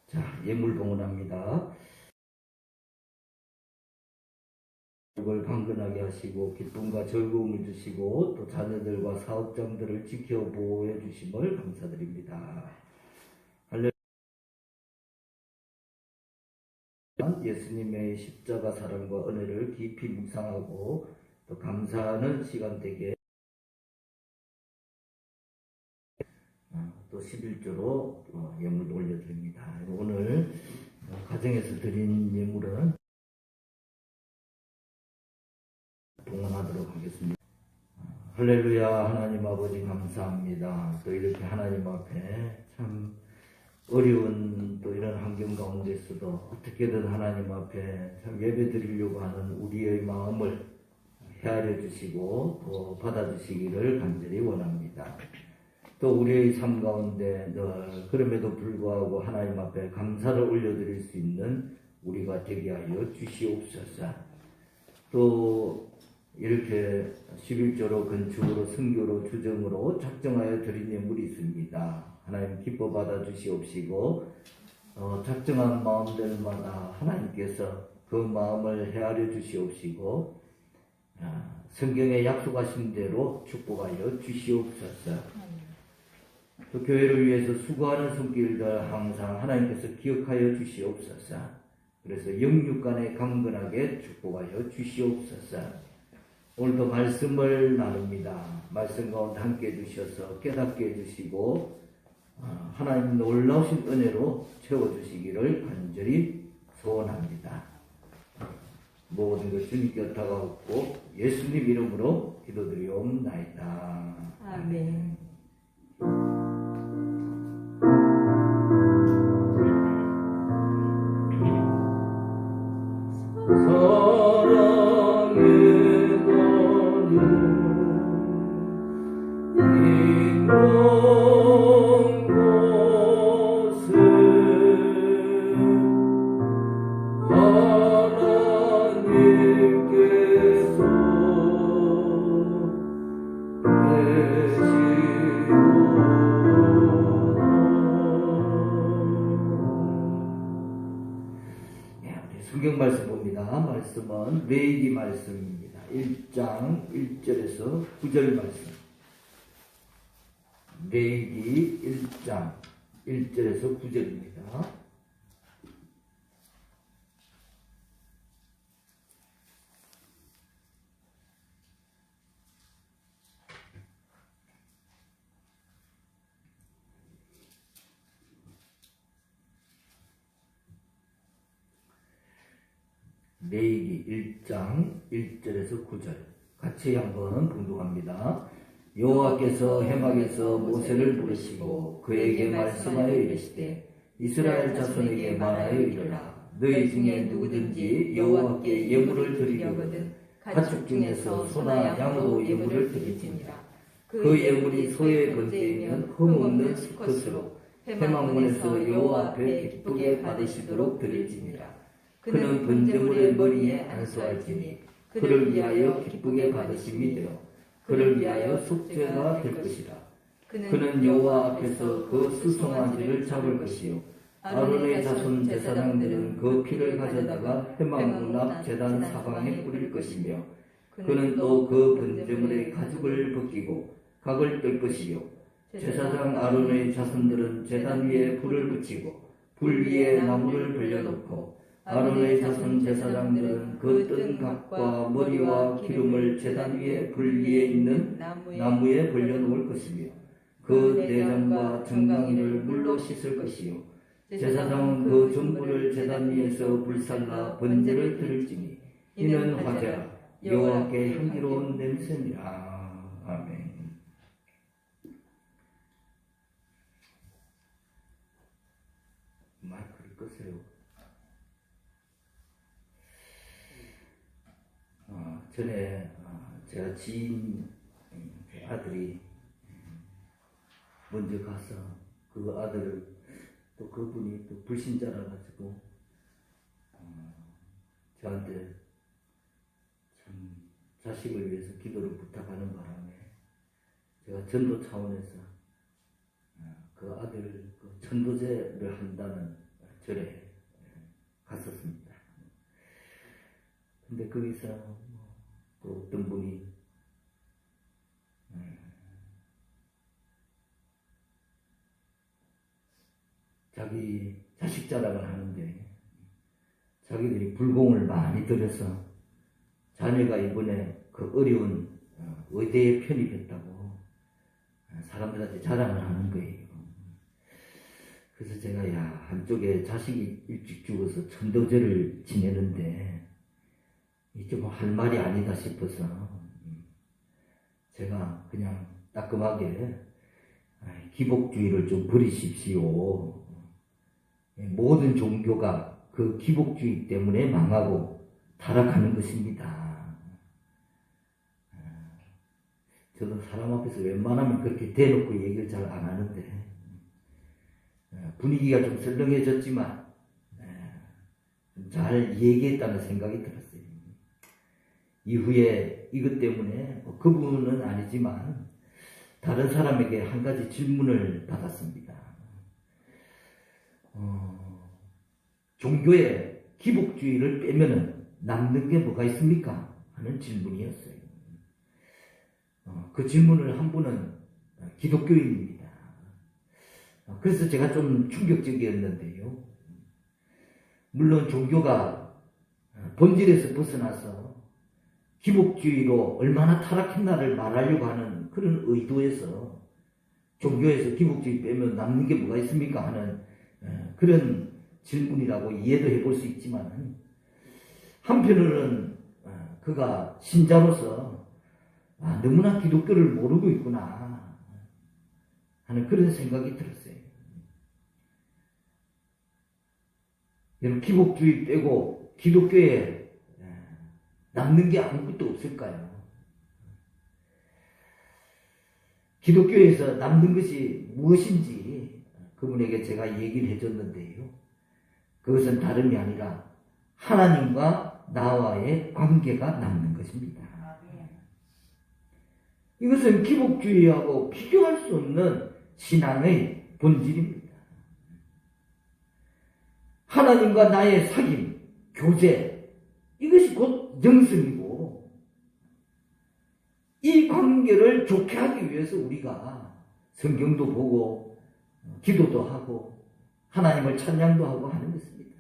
자, 예물 봉헌합니다. 을 강건하게 하시고 기쁨과 즐거움을 주시고 또 자녀들과 사업장들을 지켜 보호해 주심을 감사드립니다. 할렐루야. 예수님의 십자가 사랑과 은혜를 깊이 묵상하고 또 감사하는 시간 되게 또 11조로 예물을 올려드립니다. 오늘 가정에서 드린 예물은 봉헌하도록 하겠습니다. 할렐루야. 하나님 아버지 감사합니다. 또 이렇게 하나님 앞에 참 어려운 또 이런 환경 가운데서도 어떻게든 하나님 앞에 참 예배 드리려고 하는 우리의 마음을 헤아려 주시고 또 받아주시기를 간절히 원합니다. 또 우리의 삶 가운데 늘 그럼에도 불구하고 하나님 앞에 감사를 올려드릴 수 있는 우리가 되게 하여 주시옵소서. 또 이렇게 11조로 건축으로 성교로 주정으로 작정하여 드린 예물이 있습니다. 하나님 기뻐 받아 주시옵시고 작정한 마음들마다 하나님께서 그 마음을 헤아려 주시옵시고 성경에 약속하신 대로 축복하여 주시옵소서. 또 교회를 위해서 수고하는 손길들 항상 하나님께서 기억하여 주시옵소서. 그래서 영육간에 강건하게 축복하여 주시옵소서. 오늘도 말씀을 나눕니다. 말씀 가운데 함께 해주셔서 깨닫게 해주시고 하나님 놀라우신 은혜로 채워주시기를 간절히 소원합니다. 모든 것 주님께 다가오고 예수님 이름으로 기도드리옵나이다. 아멘. 성경 말씀 봅니다. 말씀은 레위기 말씀입니다. 1장 1절에서 9절 말씀. 레위기 1장 1절에서 9절입니다. 레위기 1장 1절에서 9절 같이 한번 봉독합니다. 여호와께서 해막에서 모세를 부르시고 그에게 말씀하여 이르시되 이스라엘 자손에게 말하여 이르라. 너희 중에 누구든지 여호와께 예물을 드리려거든 가축 중에서 소나 양으로 예물을 드릴지니라. 그 예물이 소의 번제이면 흠없는 수컷으로 해막문에서 여호와 앞에 기쁘게 받으시도록 드릴지니라. 그는 번제물의 머리에 안수할지니 그를 위하여 기쁘게 받으심이 되어 그를 위하여 속죄가 될 것이라. 그는 여호와 앞에서 그 수송아지를 잡을 것이요 아론의 자손 제사장들은 그 피를 가져다가 해막문 앞 제단 사방에 뿌릴 것이며 그는 또 그 번제물의 가죽을 벗기고 각을 뗄 것이요 제사장 아론의 자손들은 제단 위에 불을 붙이고 불 위에 나무를 벌려놓고 아론의 자손 제사장들은 그 뜬 각과 머리와 기름을 제단 위에 불 위에 있는 나무에 벌려놓을 것이며 그 내장과 정강이를 물로 씻을 것이요 제사장은 그 전부를 제단 위에서 불살라 번제를 드릴지니 이는 화제라 여호와께 향기로운 냄새니라. 아멘. 마이크를 끄세요. 전에 제가 지인 아들이 먼저 가서 그 아들을 또 그분이 또 불신자라 가지고 저한테 참 자식을 위해서 기도를 부탁하는 바람에 제가 전도 차원에서 그 아들 그 천도제를 한다는 절에 갔었습니다. 근데 거기서 또 어떤 분이 자기 자식 자랑을 하는데 자기들이 불공을 많이 들여서 자녀가 이번에 그 어려운 의대에 편입했다고 사람들한테 자랑을 하는 거예요. 그래서 제가 한쪽에 자식이 일찍 죽어서 천도제를 지내는데 이게 뭐 할 말이 아니다 싶어서 제가 그냥 따끔하게 기복주의를 좀 버리십시오. 모든 종교가 그 기복주의 때문에 망하고 타락하는 것입니다. 저는 사람 앞에서 웬만하면 그렇게 대놓고 얘기를 잘 안 하는데 분위기가 좀 설렁해졌지만 잘 얘기했다는 생각이 들었어요. 이후에 이것 때문에 그분은 아니지만 다른 사람에게 한 가지 질문을 받았습니다. 종교의 기복주의를 빼면은 남는 게 뭐가 있습니까? 하는 질문이었어요. 그 질문을 한 분은 기독교인입니다. 그래서 제가 좀 충격적이었는데요. 물론 종교가 본질에서 벗어나서 기복주의로 얼마나 타락했나를 말하려고 하는 그런 의도에서 종교에서 기복주의 빼면 남는 게 뭐가 있습니까? 하는 그런 질문이라고 이해도 해볼 수 있지만 한편으로는 그가 신자로서 너무나 기독교를 모르고 있구나 하는 그런 생각이 들었어요. 여러분, 기복주의 빼고 기독교에 남는 게 아무것도 없을까요? 기독교에서 남는 것이 무엇인지 그분에게 제가 얘기를 해줬는데요. 그것은 다름이 아니라 하나님과 나와의 관계가 남는 것입니다. 이것은 기복주의하고 비교할 수 없는 신앙의 본질입니다. 하나님과 나의 사귐, 교제, 이것이 곧 영성이고 이 관계를 좋게 하기 위해서 우리가 성경도 보고 기도도 하고 하나님을 찬양도 하고 하는 것입니다.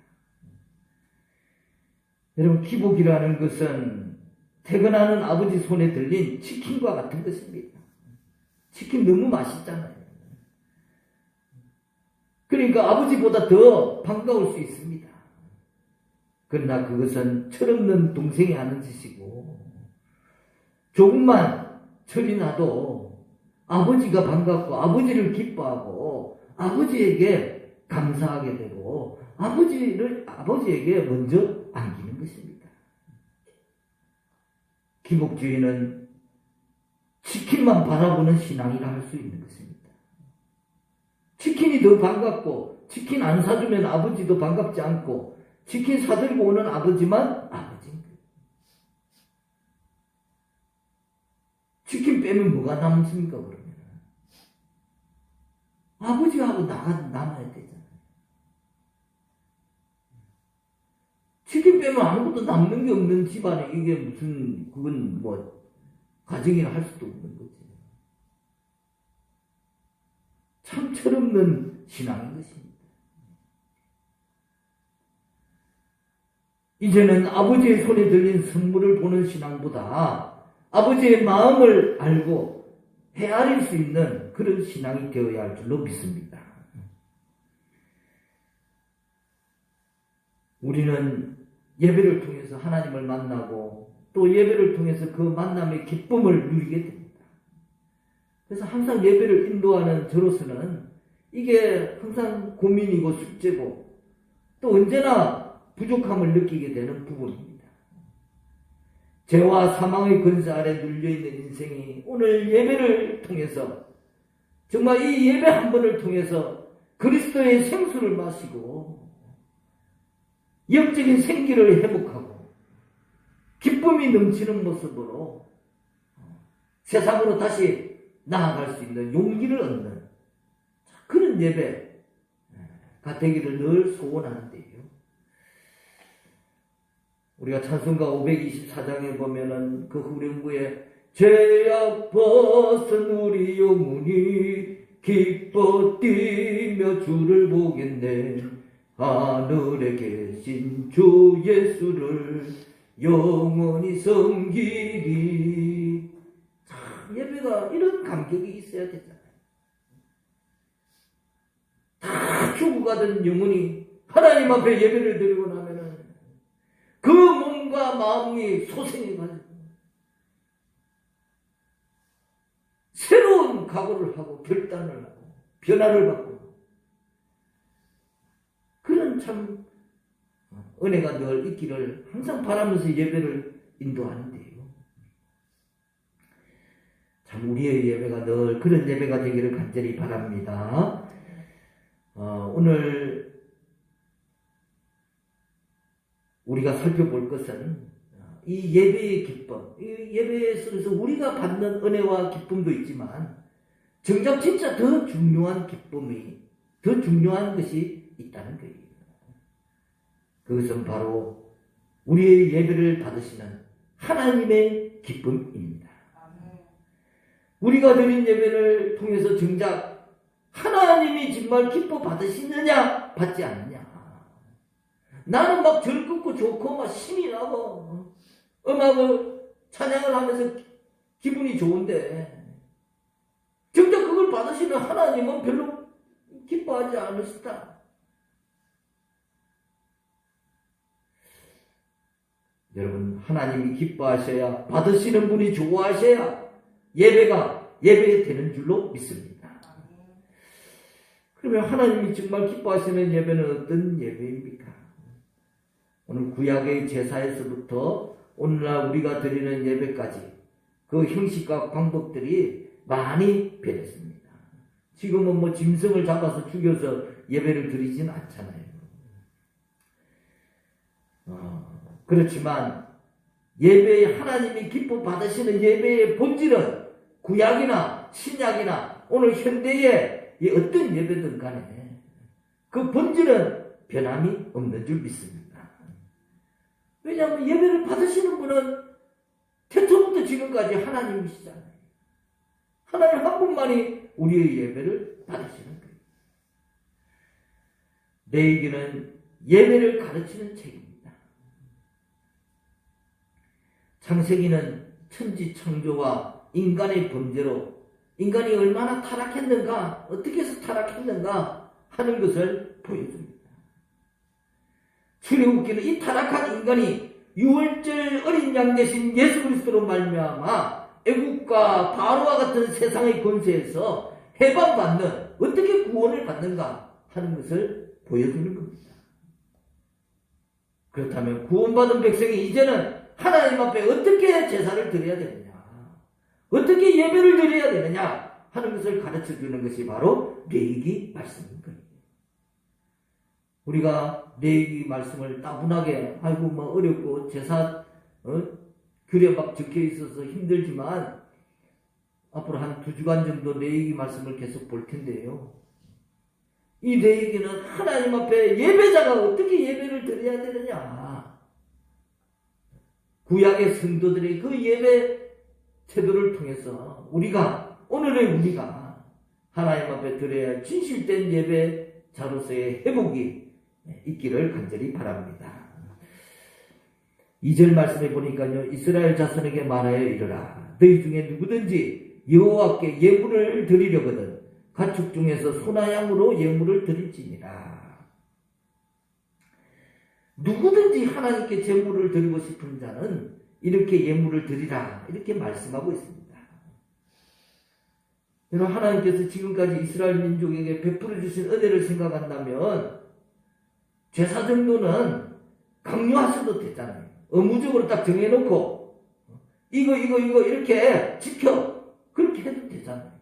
여러분, 기복이라는 것은 퇴근하는 아버지 손에 들린 치킨과 같은 것입니다. 치킨 너무 맛있잖아요. 그러니까 아버지보다 더 반가울 수 있습니다. 그러나 그것은 철없는 동생이 하는 짓이고 조금만 철이 나도 아버지가 반갑고 아버지를 기뻐하고 아버지에게 감사하게 되고 아버지에게 먼저 안기는 것입니다. 기복주의는 치킨만 바라보는 신앙이라 할 수 있는 것입니다. 치킨이 더 반갑고 치킨 안 사주면 아버지도 반갑지 않고 치킨 사들고 오는 아버지만 아버지입니다. 치킨 빼면 뭐가 남습니까 그러면? 아버지하고 남아야 되잖아요. 치킨 빼면 아무것도 남는 게 없는 집안에 이게 무슨 그건 뭐 가정이라 할 수도 없는 거지. 참 철없는 신앙인 것입니다. 이제는 아버지의 손에 들린 선물을 보는 신앙보다 아버지의 마음을 알고 헤아릴 수 있는 그런 신앙이 되어야 할 줄로 믿습니다. 우리는 예배를 통해서 하나님을 만나고 또 예배를 통해서 그 만남의 기쁨을 누리게 됩니다. 그래서 항상 예배를 인도하는 저로서는 이게 항상 고민이고 숙제고 또 언제나 부족함을 느끼게 되는 부분입니다. 죄와 사망의 권세 아래 눌려있는 인생이 오늘 예배를 통해서 정말 이 예배 한 번을 통해서 그리스도의 생수를 마시고 영적인 생기를 회복하고 기쁨이 넘치는 모습으로 세상으로 다시 나아갈 수 있는 용기를 얻는 그런 예배 되기를 늘 소원하는데요. 우리가 찬송가 524장에 보면은 그 후렴구에 죄악 벗은 우리 영혼이 기뻐 뛰며 주를 보겠네. 하늘에 계신 주 예수를 영원히 섬기리. 참, 예배가 이런 감격이 있어야 되잖아요. 다 죽어가던 영혼이 하나님 앞에 예배를 드리고 나면은 그 몸과 마음이 소생해가지고 새로운 각오를 하고 결단을 하고 변화를 받고 그런 참 은혜가 늘 있기를 항상 바라면서 예배를 인도하는데요. 참 우리의 예배가 늘 그런 예배가 되기를 간절히 바랍니다. 오늘 우리가 살펴볼 것은 이 예배의 기쁨, 이 예배 속에서 우리가 받는 은혜와 기쁨도 있지만 정작 진짜 더 중요한 기쁨이, 더 중요한 것이 있다는 거예요. 그것은 바로 우리의 예배를 받으시는 하나님의 기쁨입니다. 우리가 드린 예배를 통해서 정작 하나님이 정말 기뻐 받으시느냐 받지 않느냐. 나는 막 즐겁고 좋고 막 신이 나고 음악을 찬양을 하면서 기분이 좋은데 정작 그걸 받으시는 하나님은 별로 기뻐하지 않으시다. 여러분, 하나님이 기뻐하셔야, 받으시는 분이 좋아하셔야 예배가 되는 줄로 믿습니다. 그러면 하나님이 정말 기뻐하시는 예배는 어떤 예배입니까? 오늘 구약의 제사에서부터 오늘날 우리가 드리는 예배까지 그 형식과 방법들이 많이 변했습니다. 지금은 뭐 짐승을 잡아서 죽여서 예배를 드리진 않잖아요. 그렇지만 예배에 하나님이 기뻐 받으시는 예배의 본질은 구약이나 신약이나 오늘 현대의 어떤 예배든 간에 그 본질은 변함이 없는 줄 믿습니다. 왜냐하면 예배를 받으시는 분은 태초부터 지금까지 하나님이시잖아요. 하나님 한 분만이 우리의 예배를 받으시는 거예요. 레위기는 예배를 가르치는 책입니다. 창세기는 천지 창조와 인간의 범죄로 인간이 얼마나 타락했는가, 어떻게 해서 타락했는가 하는 것을 보여줍니다. 출애굽기는 이 타락한 인간이 유월절 어린 양 대신 예수 그리스도로 말미암아 애국과 바로와 같은 세상의 권세에서 해방받는, 어떻게 구원을 받는가 하는 것을 보여주는 겁니다. 그렇다면 구원받은 백성이 이제는 하나님 앞에 어떻게 제사를 드려야 되느냐, 어떻게 예배를 드려야 되느냐 하는 것을 가르쳐주는 것이 바로 레위기 말씀인 거예요. 우리가 레위기 말씀을 따분하게 아이고 뭐 어렵고 제사 글에 막 적혀 있어서 힘들지만 앞으로 한 2주간 정도 레위기 말씀을 계속 볼 텐데요. 이 레위기는 하나님 앞에 예배자가 어떻게 예배를 드려야 되느냐, 구약의 성도들의 그 예배 태도를 통해서 오늘의 우리가 하나님 앞에 드려야 할 진실된 예배자로서의 회복이 있기를 간절히 바랍니다. 2절 말씀에 보니까요, 이스라엘 자손에게 말하여 이르라. 너희 중에 누구든지 여호와께 예물을 드리려거든 가축 중에서 소나 양으로 예물을 드릴지니라. 누구든지 하나님께 제물을 드리고 싶은 자는 이렇게 예물을 드리라, 이렇게 말씀하고 있습니다. 여러분, 하나님께서 지금까지 이스라엘 민족에게 베풀어 주신 은혜를 생각한다면 제사 정도는 강요하셔도 되잖아요. 의무적으로 딱 정해놓고 이거 이렇게 지켜, 그렇게 해도 되잖아요.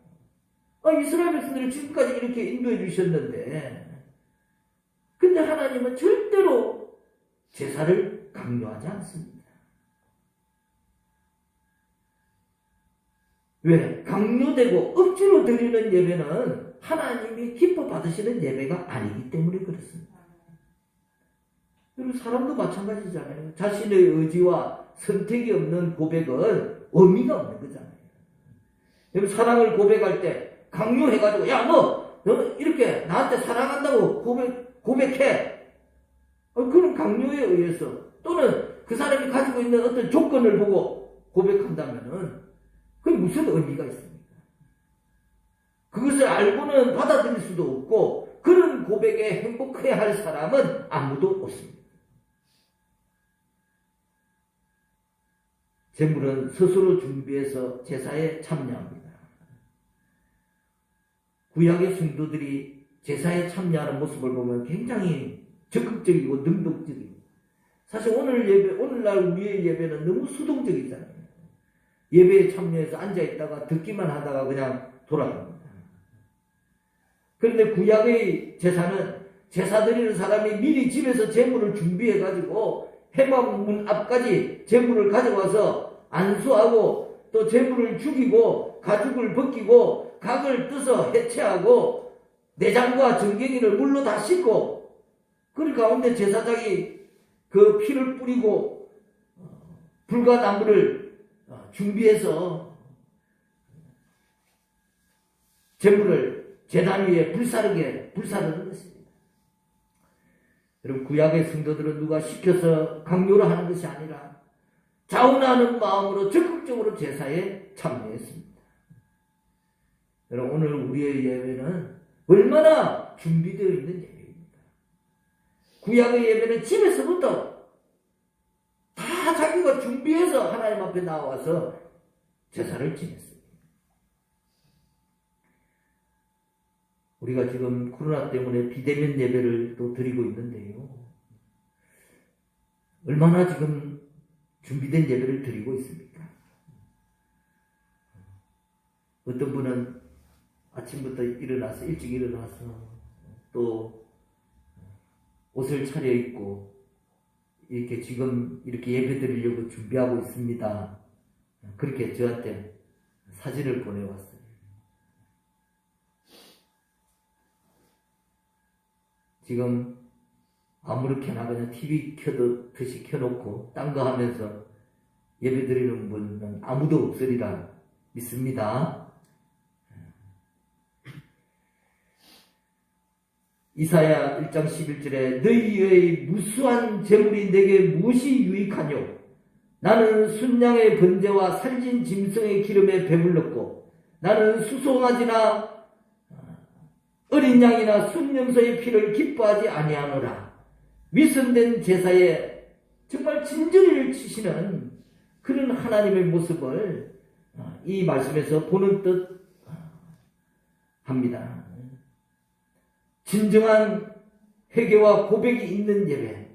이스라엘 백성들이 지금까지 이렇게 인도해 주셨는데, 근데 하나님은 절대로 제사를 강요하지 않습니다. 왜? 강요되고 억지로 드리는 예배는 하나님이 기뻐 받으시는 예배가 아니기 때문에 그렇습니다. 그리고 사람도 마찬가지잖아요. 자신의 의지와 선택이 없는 고백은 의미가 없는 거잖아요. 여러분, 사랑을 고백할 때 강요해가지고 야 너 이렇게 나한테 사랑한다고 고백해. 그런 강요에 의해서 또는 그 사람이 가지고 있는 어떤 조건을 보고 고백한다면은 그게 무슨 의미가 있습니까? 그것을 알고는 받아들일 수도 없고 그런 고백에 행복해야 할 사람은 아무도 없습니다. 제물은 스스로 준비해서 제사에 참여합니다. 구약의 성도들이 제사에 참여하는 모습을 보면 굉장히 적극적이고 능동적이고, 사실 오늘날 우리의 예배는 너무 수동적이잖아요. 예배에 참여해서 앉아있다가 듣기만 하다가 그냥 돌아갑니다. 그런데 구약의 제사는 제사 드리는 사람이 미리 집에서 제물을 준비해가지고 회막 문 앞까지 제물을 가져와서 안수하고 또 제물을 죽이고 가죽을 벗기고 각을 떠서 해체하고 내장과 정갱이를 물로 다 씻고 그 가운데 제사장이 그 피를 뿌리고 불과 나무를 준비해서 제물을 제단 위에 불사르는 것입니다. 여러분, 구약의 성도들은 누가 시켜서 강요를 하는 것이 아니라 자원하는 마음으로 적극적으로 제사에 참여했습니다. 여러분, 오늘 우리의 예배는 얼마나 준비되어 있는 예배입니다. 구약의 예배는 집에서부터 다 자기가 준비해서 하나님 앞에 나와서 제사를 지냈습니다. 우리가 지금 코로나 때문에 비대면 예배를 또 드리고 있는데요. 얼마나 지금 준비된 예배를 드리고 있습니까? 어떤 분은 아침부터 일찍 일어나서 또 옷을 차려입고 이렇게 지금 이렇게 예배 드리려고 준비하고 있습니다. 그렇게 저한테 사진을 보내왔어요. 지금 아무렇게나 그냥 TV 켜듯이 켜놓고 딴 거 하면서 예배 드리는 분은 아무도 없으리라 믿습니다. 이사야 1장 11절에 너희의 무수한 재물이 내게 무엇이 유익하뇨? 나는 순양의 번제와 살진 짐승의 기름에 배불렀고 나는 수송아지나 어린 양이나 순염소의 피를 기뻐하지 아니하노라. 위선된 제사에 정말 진저리를 치시는 그런 하나님의 모습을 이 말씀에서 보는 듯 합니다. 진정한 회개와 고백이 있는 예배,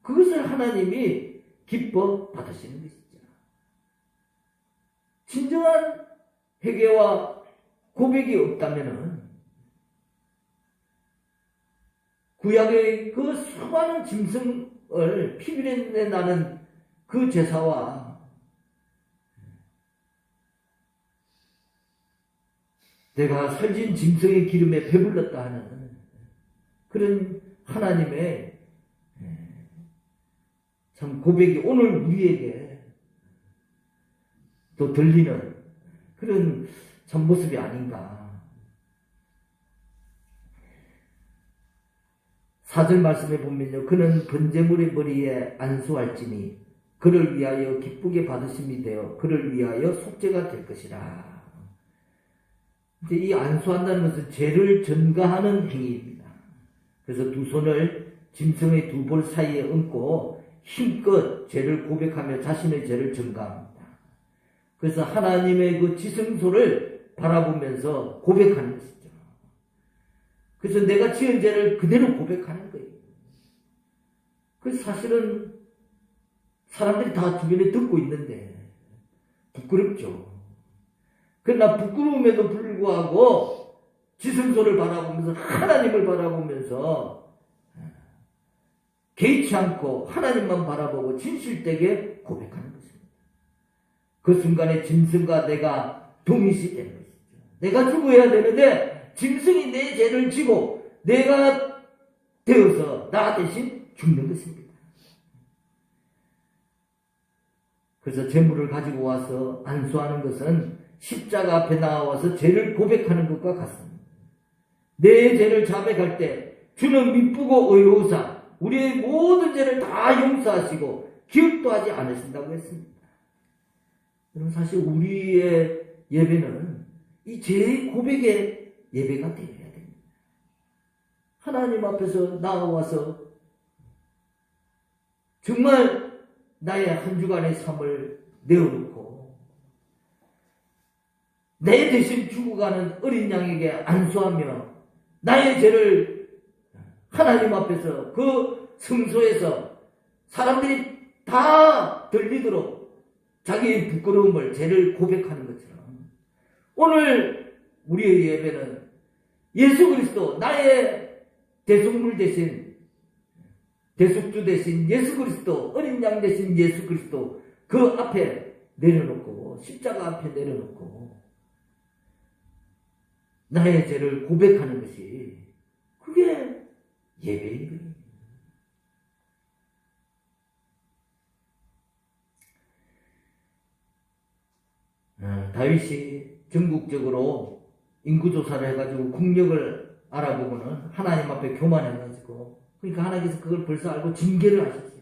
그것을 하나님이 기뻐 받으시는 것이죠. 진정한 회개와 고백이 없다면은 구약의 그 수많은 짐승을 피비린내 나는 그 제사와 내가 살진 짐승의 기름에 배불렀다 하는 그런 하나님의 참 고백이 오늘 우리에게 또 들리는 그런 참 모습이 아닌가. 4절 말씀에 보면요. 그는 번제물의 머리에 안수할지니 그를 위하여 기쁘게 받으심이 되어 그를 위하여 속죄가 될 것이라. 이제 이 안수한다는 것은 죄를 전가하는 행위입니다. 그래서 두 손을 짐승의 두 볼 사이에 얹고 힘껏 죄를 고백하며 자신의 죄를 전가합니다. 그래서 하나님의 그 지성소를 바라보면서 고백하는 것이죠. 그래서 내가 지은 죄를 그대로 고백하는 거예요. 그래서 사실은 사람들이 다 주변에 듣고 있는데 부끄럽죠. 그러나 부끄러움에도 불구하고 지성소를 바라보면서 하나님을 바라보면서 개의치 않고 하나님만 바라보고 진실되게 고백하는 것입니다. 그 순간에 짐승과 내가 동일시 되는 것이죠. 내가 죽어야 되는데 짐승이 내 죄를 지고 내가 되어서 나 대신 죽는 것입니다. 그래서 제물을 가지고 와서 안수하는 것은 십자가 앞에 나와서 죄를 고백하는 것과 같습니다. 내 죄를 자백할 때 주는 미쁘고 의로우사 우리의 모든 죄를 다 용서하시고 기억도 하지 않으신다고 했습니다. 여러분, 사실 우리의 예배는 이 죄의 고백의 예배가 되어야 됩니다. 하나님 앞에서 나와서 정말 나의 한 주간의 삶을 내어놓고 내 대신 죽어가는 어린 양에게 안수하며 나의 죄를 하나님 앞에서 그 성소에서 사람들이 다 들리도록 자기의 부끄러움을, 죄를 고백하는 것처럼 오늘 우리의 예배는 예수 그리스도, 나의 대속물 대신, 대속주 대신 예수 그리스도, 어린 양 대신 예수 그리스도 그 앞에 내려놓고, 십자가 앞에 내려놓고 나의 죄를 고백하는 것이, 그게 예배인 거예요. 다윗이 전국적으로 인구조사를 해가지고 국력을 알아보고는 하나님 앞에 교만해가지고, 그러니까 하나님께서 그걸 벌써 알고 징계를 하셨어요.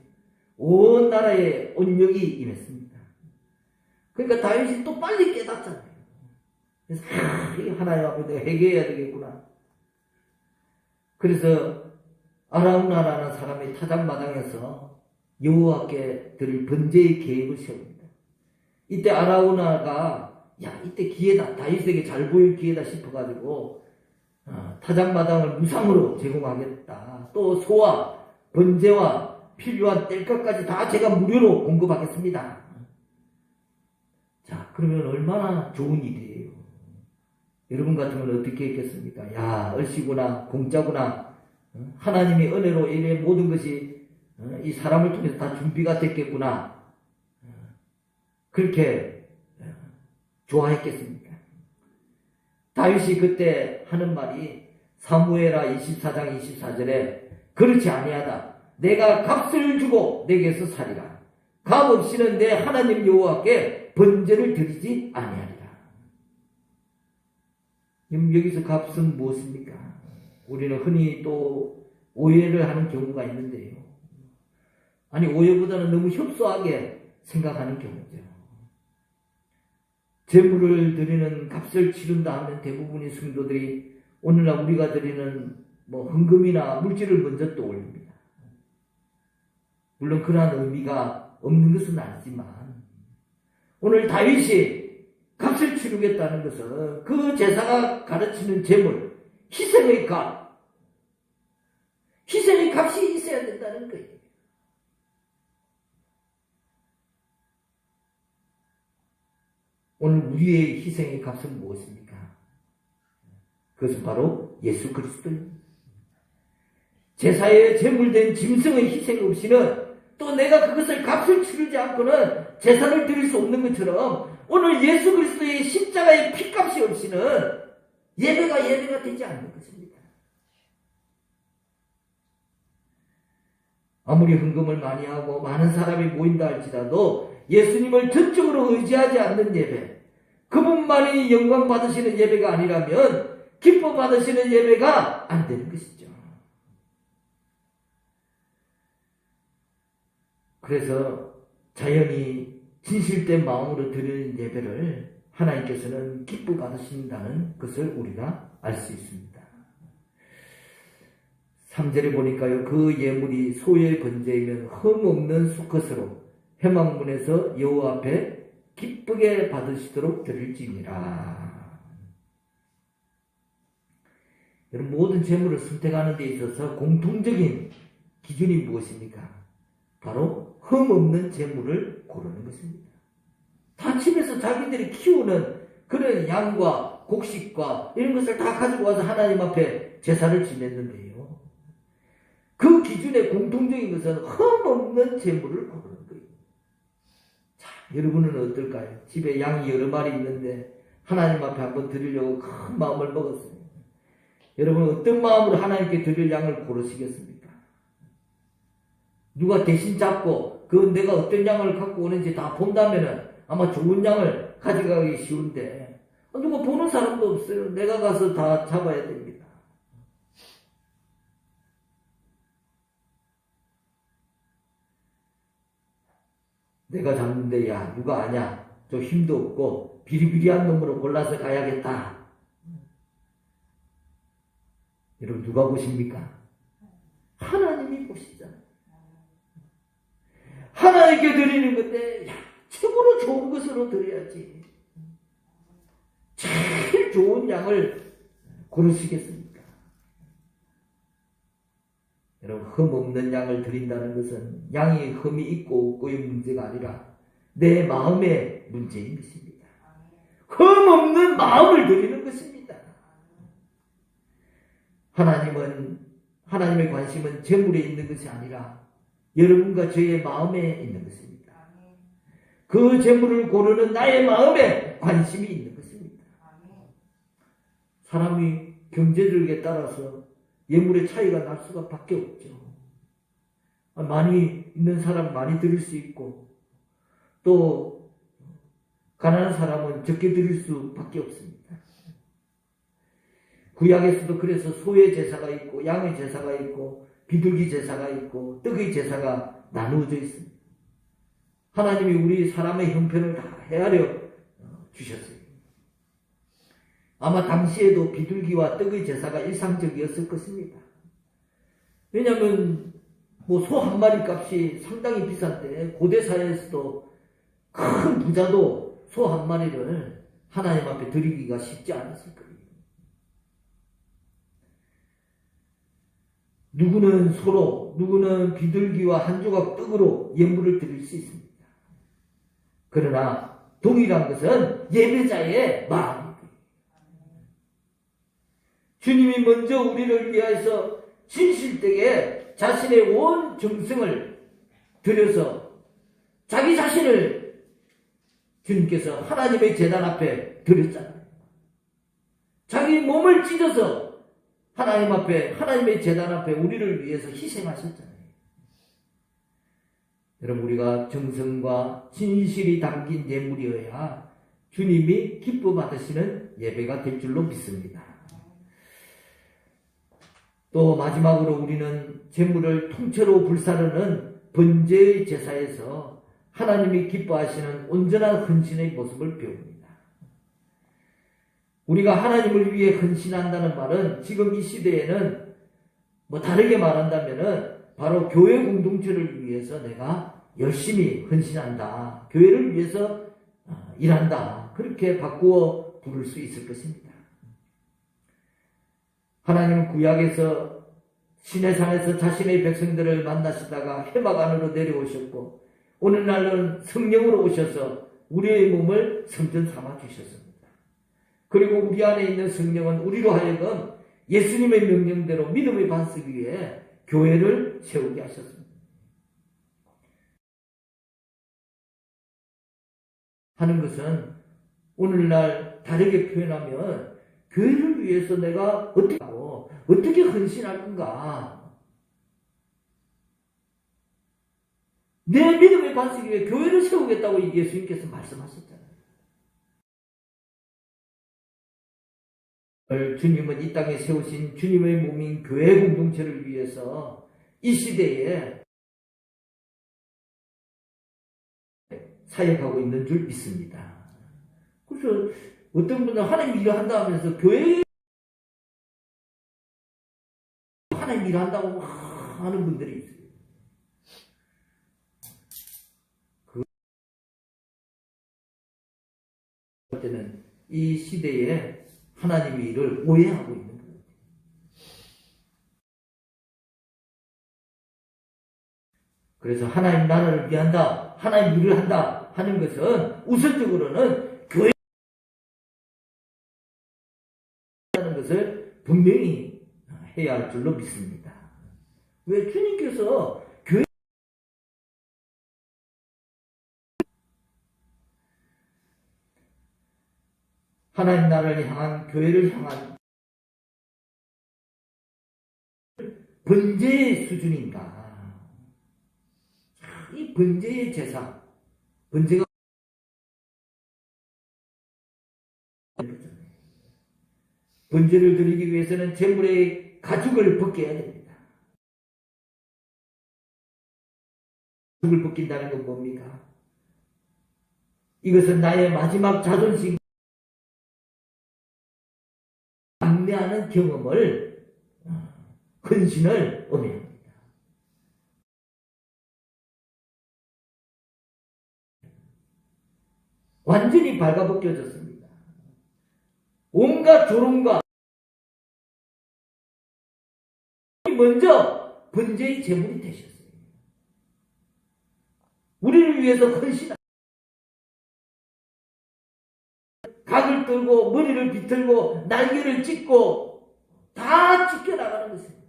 온 나라에 온역이 임했습니다. 그러니까 다윗이 또 빨리 깨닫잖아요. 그래서 하나님 앞에 내가 회개해야 되겠구나. 그래서 아라우나라는 사람이 타작마당에서 여호와께 드릴 번제의 계획을 세웁니다. 이때 아라우나가 이때 기회다, 다윗에게 잘 보일 기회다 싶어가지고 타작마당을 무상으로 제공하겠다. 또 소와 번제와 필요한 땔감까지 다 제가 무료로 공급하겠습니다. 자, 그러면 얼마나 좋은 일이에요. 여러분 같으면 어떻게 했겠습니까? 얼씨구나, 공짜구나. 하나님의 은혜로 이 모든 것이 이 사람을 통해서 다 준비가 됐겠구나. 그렇게 좋아했겠습니까? 다윗이 그때 하는 말이 사무엘하 24장 24절에 그렇지 아니하다. 내가 값을 주고 내게서 살리라. 값 없이는 내 하나님 여호와께 번제를 드리지 아니하리라. 여기서 값은 무엇입니까? 우리는 흔히 또 오해를 하는 경우가 있는데요. 아니, 오해보다는 너무 협소하게 생각하는 경우죠. 제물을 드리는 값을 치른다 하면 대부분의 성도들이 오늘날 우리가 드리는 헌금이나 물질을 먼저 떠올립니다. 물론 그러한 의미가 없는 것은 아니지만, 오늘 다윗이 값을 치르겠다는 것은 그 제사가 가르치는 제물, 희생의 값, 희생의 값이 있어야 된다는 거예요. 오늘 우리의 희생의 값은 무엇입니까? 그것은 바로 예수 그리스도입니다. 제사에 제물된 짐승의 희생 없이는, 또 내가 그것을 값을 치르지 않고는 제사를 드릴 수 없는 것처럼, 오늘 예수 그리스도의 십자가의 피값이 없이는 예배가 되지 않는 것입니다. 아무리 헌금을 많이 하고 많은 사람이 모인다 할지라도 예수님을 전적으로 의지하지 않는 예배, 그분만이 영광 받으시는 예배가 아니라면 기뻐 받으시는 예배가 안 되는 것이죠. 그래서 자연히 진실된 마음으로 드리는 예배를 하나님께서는 기뻐 받으신다는 것을 우리가 알 수 있습니다. 3절에 보니까요, 그 예물이 소의 번제이면 흠없는 수컷으로 회막문에서 여호와 앞에 기쁘게 받으시도록 드릴지니라. 여러분, 모든 제물을 선택하는 데 있어서 공통적인 기준이 무엇입니까? 바로 흠없는 제물을 고르는 것입니다. 다 집에서 자기들이 키우는 그런 양과 곡식과 이런 것을 다 가지고 와서 하나님 앞에 제사를 지냈는데요, 그 기준의 공통적인 것은 흠없는 제물을 고르는 거예요. 자, 여러분은 어떨까요? 집에 양이 여러 마리 있는데 하나님 앞에 한번 드리려고 큰 마음을 먹었어요. 여러분 어떤 마음으로 하나님께 드릴 양을 고르시겠습니까? 누가 대신 잡고 그 내가 어떤 양을 갖고 오는지 다 본다면은 아마 좋은 양을 가져가기 쉬운데 누가 보는 사람도 없어요. 내가 가서 다 잡아야 됩니다. 내가 잡는데 야 누가 아냐? 저 힘도 없고 비리비리한 놈으로 골라서 가야겠다. 여러분 누가 보십니까? 하나님이 보시잖아요. 하나님께 드리는 건데 야, 최고로 좋은 것으로 드려야지. 제일 좋은 양을 고르시겠습니까? 여러분 흠 없는 양을 드린다는 것은 양이 흠이 있고 없고의 문제가 아니라 내 마음의 문제인 것입니다. 흠 없는 마음을 드리는 것입니다. 하나님의 관심은 재물에 있는 것이 아니라 여러분과 저의 마음에 있는 것입니다. 그 재물을 고르는 나의 마음에 관심이 있는 것입니다. 사람이 경제력에 따라서 예물의 차이가 날 수가 밖에 없죠. 많이 있는 사람 많이 드릴 수 있고 또 가난한 사람은 적게 드릴 수밖에 없습니다. 구약에서도 그래서 소의 제사가 있고 양의 제사가 있고 비둘기 제사가 있고 떡의 제사가 나누어져 있습니다. 하나님이 우리 사람의 형편을 다 헤아려 주셨어요. 아마 당시에도 비둘기와 떡의 제사가 일상적이었을 것입니다. 왜냐하면 소 한 마리 값이 상당히 비싼데 고대 사회에서도 큰 부자도 소 한 마리를 하나님 앞에 드리기가 쉽지 않았을 거예요. 누구는 소로, 누구는 비둘기와 한 조각 떡으로 예물을 드릴 수 있습니다. 그러나 동일한 것은 예배자의 마음입니다. 주님이 먼저 우리를 위해서 진실되게 자신의 온 정성을 들여서 자기 자신을 주님께서 하나님의 제단 앞에 드렸잖아요. 자기 몸을 찢어서 하나님 앞에, 하나님의 제단 앞에 우리를 위해서 희생하셨잖아요. 여러분, 우리가 정성과 진실이 담긴 예물이어야 주님이 기뻐 받으시는 예배가 될 줄로 믿습니다. 또 마지막으로 우리는 재물을 통째로 불사르는 번제의 제사에서 하나님이 기뻐하시는 온전한 헌신의 모습을 배웁니다. 우리가 하나님을 위해 헌신한다는 말은 지금 이 시대에는 다르게 말한다면은 바로 교회 공동체를 위해서 내가 열심히 헌신한다. 교회를 위해서 일한다. 그렇게 바꾸어 부를 수 있을 것입니다. 하나님은 구약에서 시내산에서 자신의 백성들을 만나시다가 회막 안으로 내려오셨고 오늘날은 성령으로 오셔서 우리의 몸을 성전 삼아 주셨습니다. 그리고 우리 안에 있는 성령은 우리로 하여금 예수님의 명령대로 믿음의 반석 위에 교회를 세우게 하셨습니다. 하는 것은 오늘날 다르게 표현하면 교회를 위해서 내가 어떻게 헌신할 건가? 내 믿음의 반석 위에 교회를 세우겠다고 예수님께서 말씀하셨잖아요. 주님은 이 땅에 세우신 주님의 몸인 교회 공동체를 위해서 이 시대에 사역하고 있는 줄 믿습니다. 그래서 어떤 분은 하나님 일을 한다 하면서 교회에 하나님 일을 한다고 하는 분들이 있어요. 그럴 때는 이 시대에 하나님의 일을 오해하고 있는 거예요. 그래서 하나님 나라를 위한다, 하나님 일을 한다 하는 것은 우선적으로는 교회라는 것을 분명히 해야 할 줄로 믿습니다. 왜 주님께서 교회 하나님 나라를 향한 교회를 향한 번제의 수준인가? 이 번제의 제사, 번제가 번제를 드리기 위해서는 제물의 가죽을 벗겨야 됩니다. 가죽을 벗긴다는 건 뭡니까? 이것은 나의 마지막 자존심, 강대하는 경험을, 헌신을 의미합니다. 완전히 발가벗겨졌습니다. 온갖 조롱과 먼저 번제의 제물이 되셨어요. 우리를 위해서 헌신한, 각을 들고 머리를 비틀고 날개를 찢고 다 찢겨나가는 것입니다.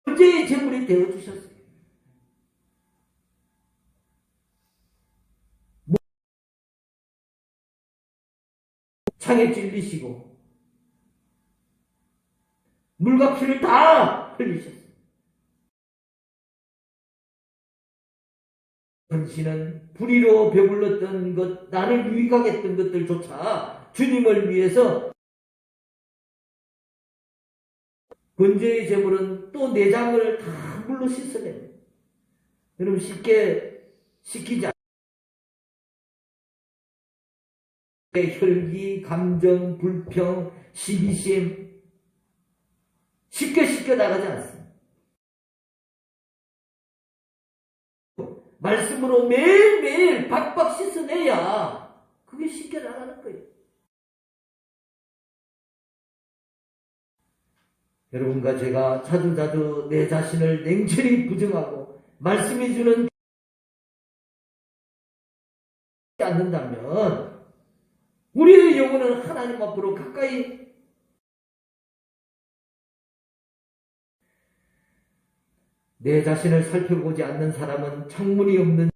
번제의 제물이 되어주셨어요. 창에 찔리시고 물과 피를 다 흘리셨어요. 당신은 불의로 배불렀던 것, 나를 유익하게 했던 것들조차 주님을 위해서 번제의 제물은 또 내장을 다 물로 씻어냅니다. 여러분 쉽게 씻기지 않아요. 혈기, 감정, 불평, 시기심 쉽게 씻겨 나가지 않습니다. 말씀으로 매일매일 박박 씻어내야 그게 씻겨 나가는 거예요. 여러분과 제가 자주자주 내 자신을 냉철히 부정하고 말씀해 주는 않는다면 우리의 영혼은 하나님 앞으로 가까이 내 자신을 살펴보지 않는 사람은 창문이 없는.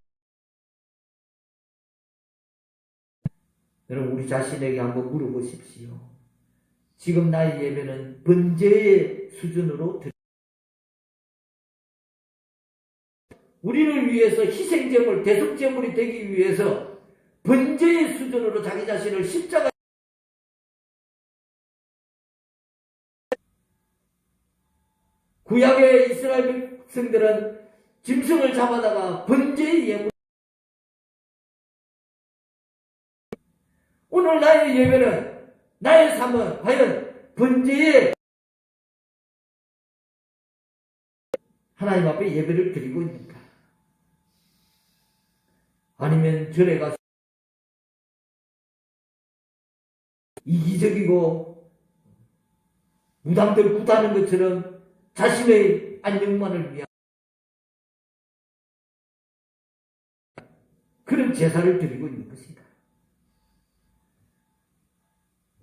여러분 우리 자신에게 한번 물어보십시오. 지금 나의 예배는 번제의 수준으로 우리를 위해서 희생제물, 대속제물이 되기 위해서 번제의 수준으로 자기 자신을 십자가 구약의 이스라엘 백성들은 짐승을 잡아다가 번제의 예물. 오늘 나의 예배는 나의 삶은 과연 번제의 하나님 앞에 예배를 드리고 있는가? 아니면 절에 가서 이기적이고 무당들 굿하는 것처럼 자신의 안녕만을 위한 그런 제사를 드리고 있는 것인가?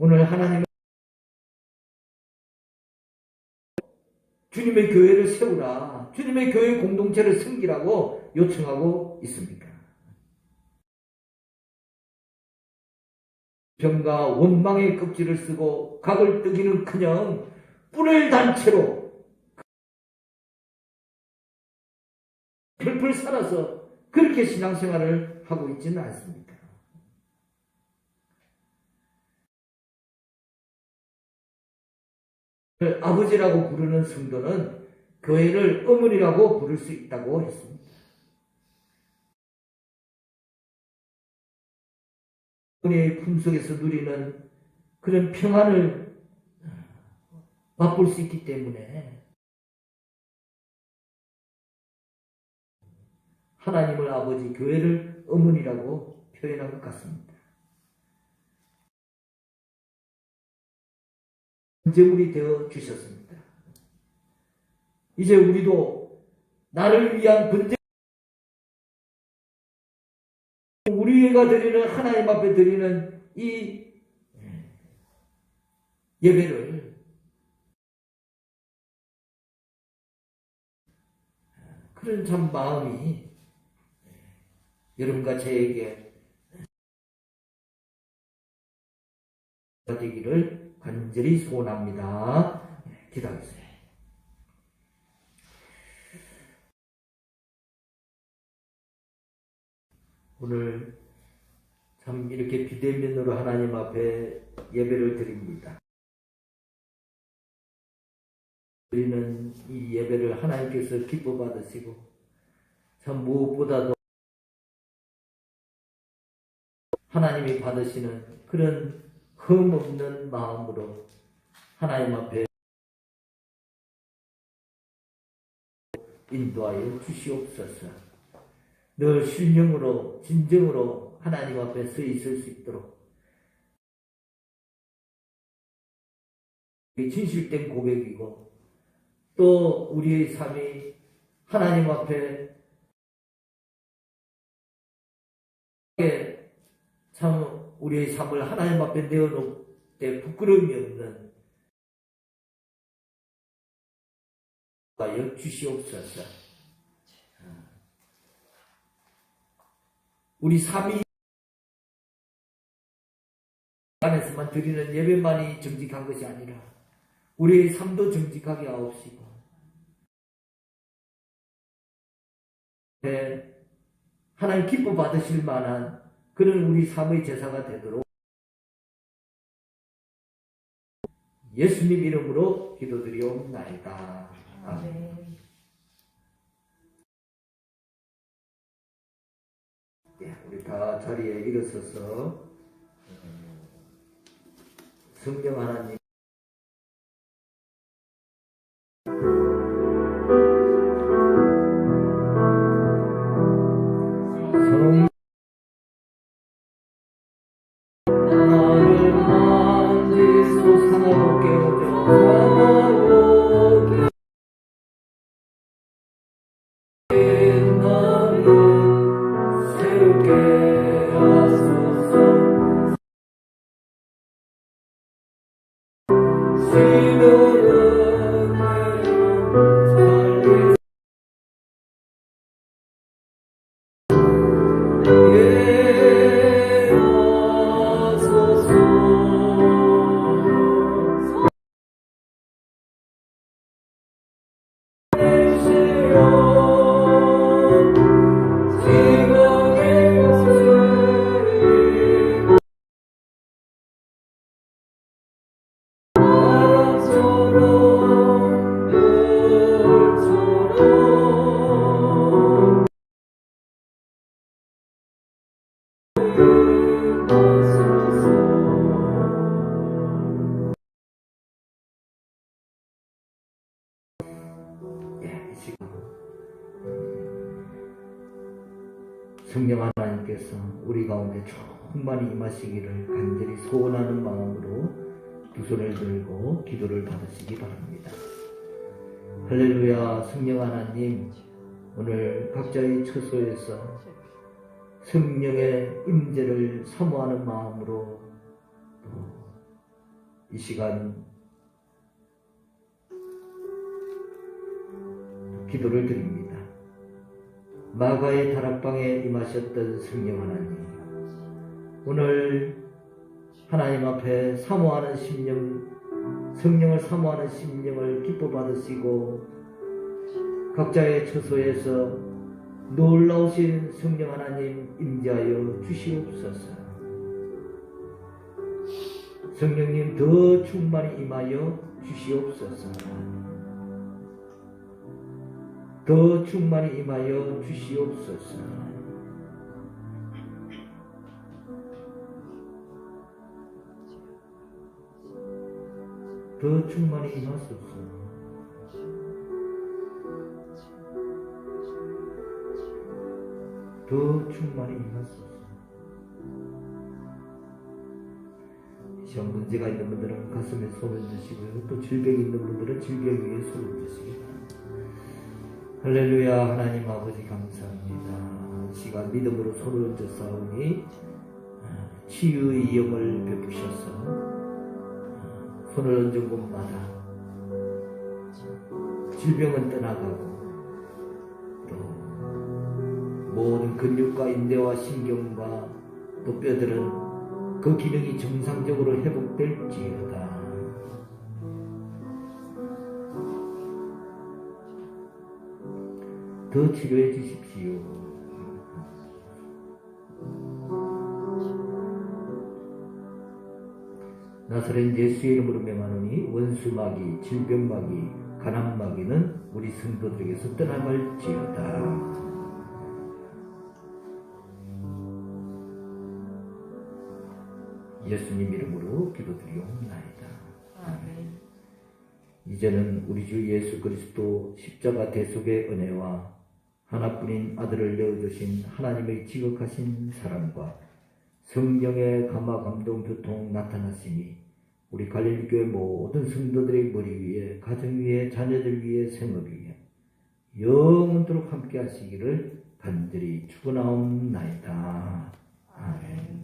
오늘 하나님은 주님의 교회를 세우라, 주님의 교회 공동체를 섬기라고 요청하고 있습니까? 병과 원망의 껍질을 쓰고 각을 뜨기는커녕 뿔을 단 채로 펄펄 살아서 그렇게 신앙생활을 하고 있지는 않습니까? 아버지라고 부르는 성도는 교회를 어머니라고 부를 수 있다고 했습니다. 어머니의 품속에서 누리는 그런 평안을 맛볼 수 있기 때문에 하나님을 아버지, 교회를 어머니라고 표현한 것 같습니다. 번제물이 되어 주셨습니다. 이제 우리도 나를 위한 번제, 우리가 드리는, 하나님 앞에 드리는 이 예배를 그런 참 마음이 여러분과 저에게 되기를 간절히 소원합니다. 기도하겠습니다. 오늘 참 이렇게 비대면으로 하나님 앞에 예배를 드립니다. 우리는 이 예배를 하나님께서 기뻐 받으시고 참 무엇보다도 하나님이 받으시는 그런 흠없는 마음으로 하나님 앞에 인도하여 주시옵소서. 늘 신령으로 진정으로 하나님 앞에 서 있을 수 있도록 진실된 고백이고 또 우리의 삶이 하나님 앞에 참 우리의 삶을 하나님 앞에 내어놓을 때 부끄러움이 없는 주시옵소서. 우리 삶이 안에서만 드리는 예배만이 정직한 것이 아니라 우리의 삶도 정직하게 하옵시고 하나님 기뻐 받으실 만한 그런 우리 삶의 제사가 되도록 예수님 이름으로 기도드리옵나이다. 아멘. 우리 다 자리에 일어서서 성령 하나님 나를 만지소 상하고 깨우쳐 상하고 나를 새롭게 하소서. 성령 하나님께서 우리 가운데 충만히 임하시기를 간절히 소원하는 마음으로 두 손을 들고 기도를 받으시기 바랍니다. 할렐루야. 성령 하나님, 오늘 각자의 처소에서 성령의 임재를 사모하는 마음으로 또 이 시간 기도를 드립니다. 마가의 다락방에 임하셨던 성령 하나님, 오늘 하나님 앞에 사모하는 심령, 성령을 사모하는 심령을 기뻐 받으시고 각자의 처소에서 놀라우신 성령 하나님 임재하여 주시옵소서. 성령님 더 충만히 임하여 주시옵소서. 더 충만히 임하여 주시옵소서. 더 충만히 임하소서. 더 충만히 임하소서. 시험 문제가 있는 분들은 가슴에 손을 드시고요. 또 질병이 있는 분들은 질병 위에 손을 드시기 바랍니다. 할렐루야. 하나님 아버지 감사합니다. 이 시간 믿음으로 손을 얹어 싸우니 치유의 영을 베푸셔서 손을 얹은 곳마다 질병은 떠나가고 또 모든 근육과 인대와 신경과 또 뼈들은 그 기능이 정상적으로 회복될지어다. 더 치료해 주십시오. 나사렛 예수의 이름으로 명하노니 원수마귀, 질병마귀, 가난마귀는 우리 성도들에게서 떠나갈지어다. 예수님 이름으로 기도드리옵나이다. 아멘. 이제는 우리 주 예수 그리스도 십자가 대속의 은혜와 하나뿐인 아들을 내어주신 하나님의 지극하신 사랑과 성령의 감화 감동 교통 나타나시니 우리 갈릴리교회 모든 성도들의 머리 위에, 가정 위에, 자녀들 위에, 생업 위에 영원토록 함께 하시기를 간절히 축원하옵나이다. 아멘.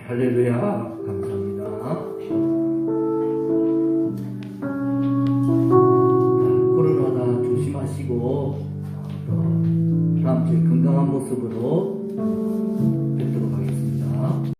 할렐루야, 감사합니다. 코로나 조심하시고 또 다음 주에 건강한 모습으로 뵙도록 하겠습니다.